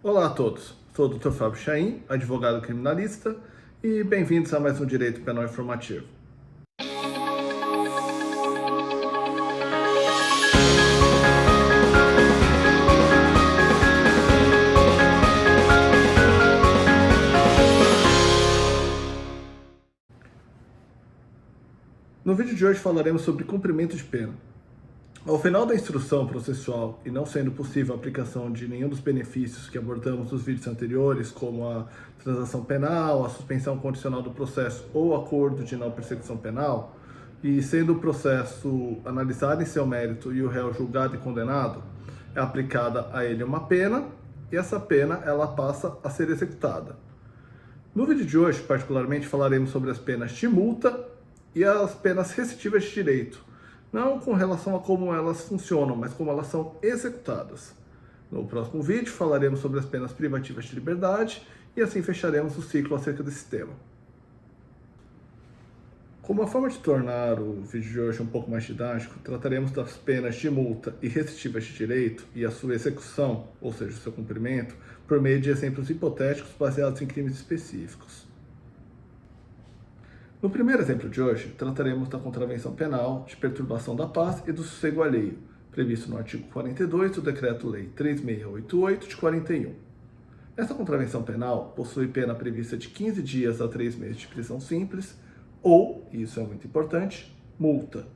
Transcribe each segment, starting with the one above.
Olá a todos, sou o Dr. Fábio Chaim, advogado criminalista, e bem-vindos a mais um Direito Penal Informativo. No vídeo de hoje falaremos sobre cumprimento de pena. Ao final da instrução processual e não sendo possível a aplicação de nenhum dos benefícios que abordamos nos vídeos anteriores, como a transação penal, a suspensão condicional do processo ou acordo de não persecução penal, e sendo o processo analisado em seu mérito e o réu julgado e condenado, é aplicada a ele uma pena e essa pena ela passa a ser executada. No vídeo de hoje, particularmente, falaremos sobre as penas de multa e as penas restritivas de direito, não com relação a como elas funcionam, mas como elas são executadas. No próximo vídeo falaremos sobre as penas privativas de liberdade e assim fecharemos o ciclo acerca desse tema. Como a forma de tornar o vídeo de hoje um pouco mais didático, trataremos das penas de multa e restritivas de direito e a sua execução, ou seja, o seu cumprimento, por meio de exemplos hipotéticos baseados em crimes específicos. No primeiro exemplo de hoje, trataremos da contravenção penal de perturbação da paz e do sossego alheio, previsto no artigo 42 do Decreto-Lei 3688 de 41. Essa contravenção penal possui pena prevista de 15 dias a 3 meses de prisão simples ou, e isso é muito importante, multa.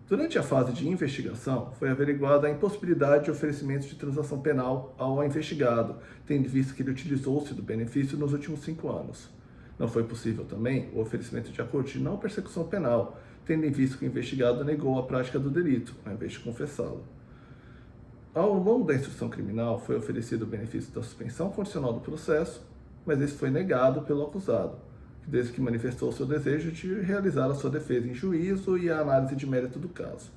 Durante a fase de investigação, foi averiguada a impossibilidade de oferecimento de transação penal ao investigado, tendo visto que ele utilizou-se do benefício nos últimos 5 anos. Não foi possível também o oferecimento de acordo de não persecução penal, tendo em vista que o investigado negou a prática do delito, ao invés de confessá-lo. Ao longo da instrução criminal, foi oferecido o benefício da suspensão condicional do processo, mas esse foi negado pelo acusado, desde que manifestou seu desejo de realizar a sua defesa em juízo e a análise de mérito do caso.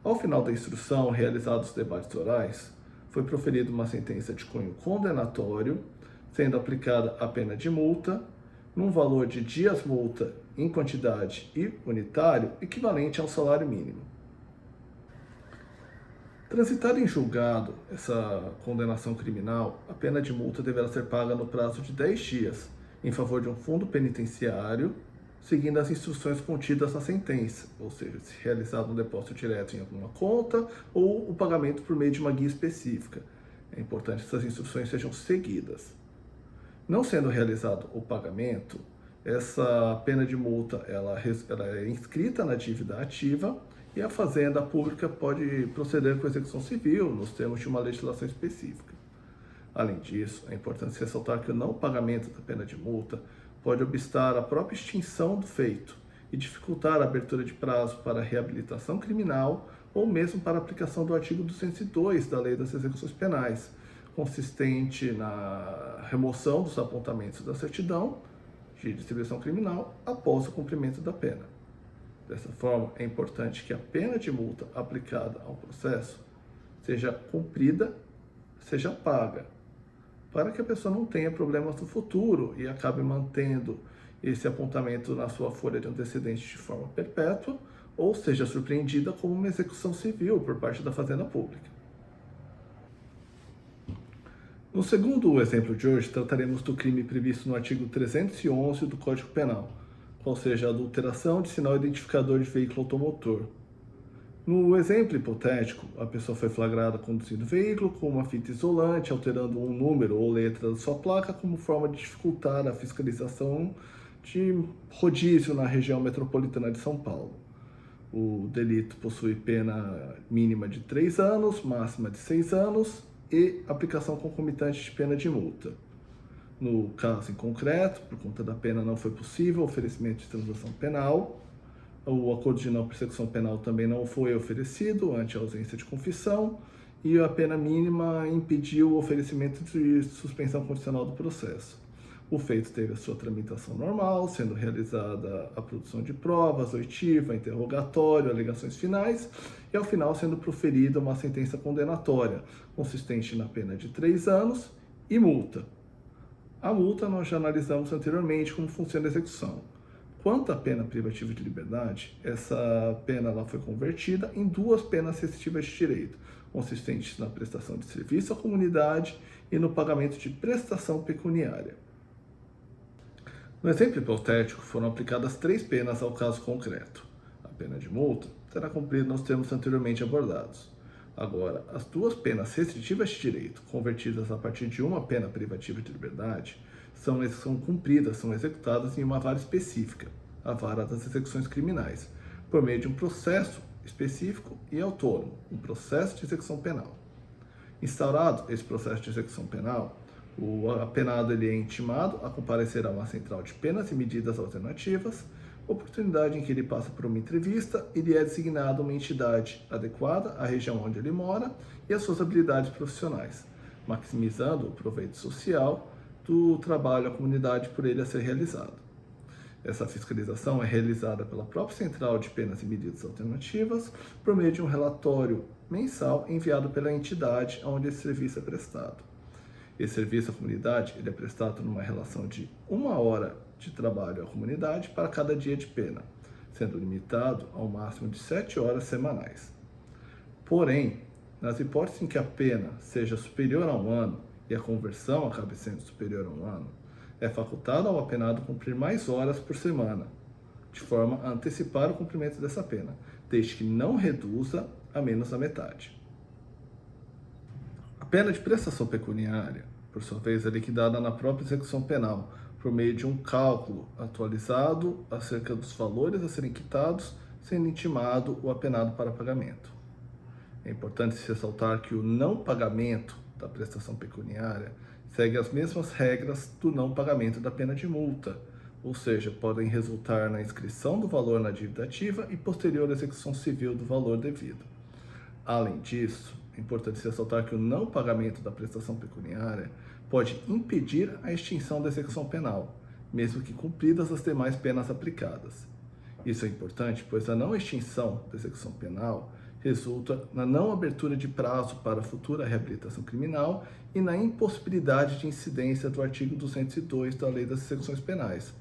Ao final da instrução, realizados os debates orais, foi proferida uma sentença de cunho condenatório, sendo aplicada a pena de multa, num valor de dias multa em quantidade e unitário equivalente ao salário mínimo. Transitada em julgado essa condenação criminal, a pena de multa deverá ser paga no prazo de 10 dias, em favor de um fundo penitenciário, seguindo as instruções contidas na sentença, ou seja, se realizado um depósito direto em alguma conta ou o pagamento por meio de uma guia específica. É importante que essas instruções sejam seguidas. Não sendo realizado o pagamento, essa pena de multa ela é inscrita na dívida ativa e a Fazenda Pública pode proceder com execução civil nos termos de uma legislação específica. Além disso, é importante ressaltar que o não pagamento da pena de multa pode obstar a própria extinção do feito e dificultar a abertura de prazo para reabilitação criminal ou mesmo para a aplicação do artigo 202 da Lei das Execuções Penais, consistente na remoção dos apontamentos da certidão de distribuição criminal após o cumprimento da pena. Dessa forma, é importante que a pena de multa aplicada ao processo seja cumprida, seja paga, para que a pessoa não tenha problemas no futuro e acabe mantendo esse apontamento na sua folha de antecedentes de forma perpétua, ou seja surpreendida com uma execução civil por parte da Fazenda Pública. No segundo exemplo de hoje, trataremos do crime previsto no artigo 311 do Código Penal, qual seja a adulteração de sinal identificador de veículo automotor. No exemplo hipotético, a pessoa foi flagrada conduzindo o veículo com uma fita isolante, alterando um número ou letra da sua placa como forma de dificultar a fiscalização de rodízio na região metropolitana de São Paulo. O delito possui pena mínima de 3 anos, máxima de 6 anos e aplicação concomitante de pena de multa. No caso em concreto, por conta da pena não foi possível o oferecimento de transação penal, o acordo de não persecução penal também não foi oferecido ante a ausência de confissão e a pena mínima impediu o oferecimento de suspensão condicional do processo. O feito teve a sua tramitação normal, sendo realizada a produção de provas, oitiva, interrogatório, alegações finais e, ao final, sendo proferida uma sentença condenatória, consistente na pena de 3 anos e multa. A multa nós já analisamos anteriormente como funciona a execução. Quanto à pena privativa de liberdade, essa pena ela foi convertida em 2 penas restritivas de direito, consistentes na prestação de serviço à comunidade e no pagamento de prestação pecuniária. No exemplo hipotético, foram aplicadas 3 penas ao caso concreto. A pena de multa será cumprida nos termos anteriormente abordados. Agora, as 2 penas restritivas de direito, convertidas a partir de uma pena privativa de liberdade, são cumpridas, são executadas em uma vara específica, a vara das execuções criminais, por meio de um processo específico e autônomo, um processo de execução penal. Instaurado esse processo de execução penal, o apenado ele é intimado a comparecer a uma central de penas e medidas alternativas, oportunidade em que ele passa por uma entrevista e lhe é designada uma entidade adequada à região onde ele mora e às suas habilidades profissionais, maximizando o proveito social do trabalho à comunidade por ele a ser realizado. Essa fiscalização é realizada pela própria Central de Penas e Medidas Alternativas por meio de um relatório mensal enviado pela entidade onde esse serviço é prestado. Esse serviço à comunidade ele é prestado numa relação de 1 hora de trabalho à comunidade para cada dia de pena, sendo limitado ao máximo de 7 horas semanais. Porém, nas hipóteses em que a pena seja superior a 1 ano e a conversão acabe sendo superior a 1 ano, é facultado ao apenado cumprir mais horas por semana, de forma a antecipar o cumprimento dessa pena, desde que não reduza a menos da metade. A pena de prestação pecuniária, por sua vez, é liquidada na própria execução penal, por meio de um cálculo atualizado acerca dos valores a serem quitados, sendo intimado o apenado para pagamento. É importante se ressaltar que o não pagamento da prestação pecuniária segue as mesmas regras do não pagamento da pena de multa, ou seja, podem resultar na inscrição do valor na dívida ativa e posterior execução civil do valor devido. Além disso, é importante se ressaltar que o não pagamento da prestação pecuniária pode impedir a extinção da execução penal, mesmo que cumpridas as demais penas aplicadas. Isso é importante, pois a não extinção da execução penal resulta na não abertura de prazo para futura reabilitação criminal e na impossibilidade de incidência do artigo 202 da Lei das Execuções Penais.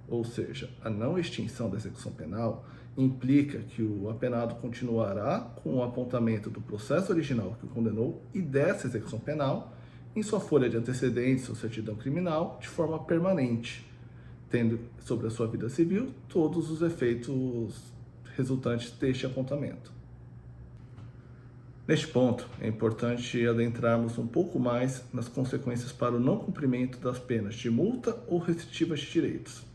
Ou seja, a não extinção da execução penal implica que o apenado continuará com o apontamento do processo original que o condenou e dessa execução penal em sua folha de antecedentes ou certidão criminal de forma permanente, tendo sobre a sua vida civil todos os efeitos resultantes deste apontamento. Neste ponto, é importante adentrarmos um pouco mais nas consequências para o não cumprimento das penas de multa ou restritivas de direitos.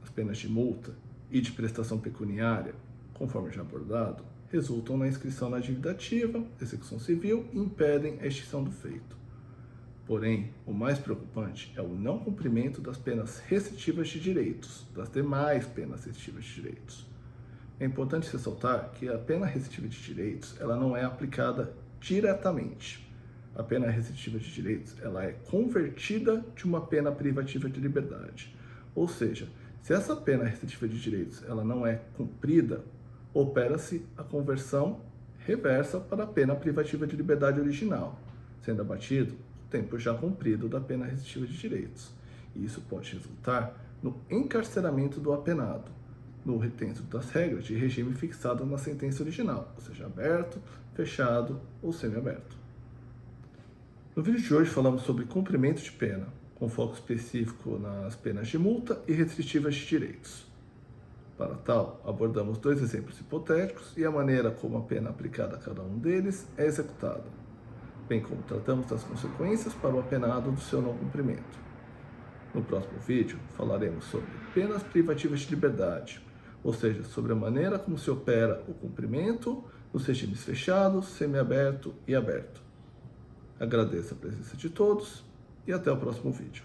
As penas de multa e de prestação pecuniária, conforme já abordado, resultam na inscrição na dívida ativa, execução civil e impedem a extinção do feito. Porém, o mais preocupante é o não cumprimento das penas restritivas de direitos, das demais penas restritivas de direitos. É importante ressaltar que a pena restritiva de direitos ela não é aplicada diretamente. A pena restritiva de direitos ela é convertida de uma pena privativa de liberdade. Ou seja, se essa pena restritiva de direitos ela não é cumprida, opera-se a conversão reversa para a pena privativa de liberdade original, sendo abatido o tempo já cumprido da pena restritiva de direitos. E isso pode resultar no encarceramento do apenado, dentro das regras de regime fixado na sentença original, ou seja, aberto, fechado ou semiaberto. No vídeo de hoje falamos sobre cumprimento de pena, com foco específico nas penas de multa e restritivas de direitos. Para tal, abordamos 2 exemplos hipotéticos e a maneira como a pena aplicada a cada um deles é executada, bem como tratamos das consequências para o apenado do seu não cumprimento. No próximo vídeo, falaremos sobre penas privativas de liberdade, ou seja, sobre a maneira como se opera o cumprimento nos regimes fechados, semiaberto e aberto. Agradeço a presença de todos e até o próximo vídeo.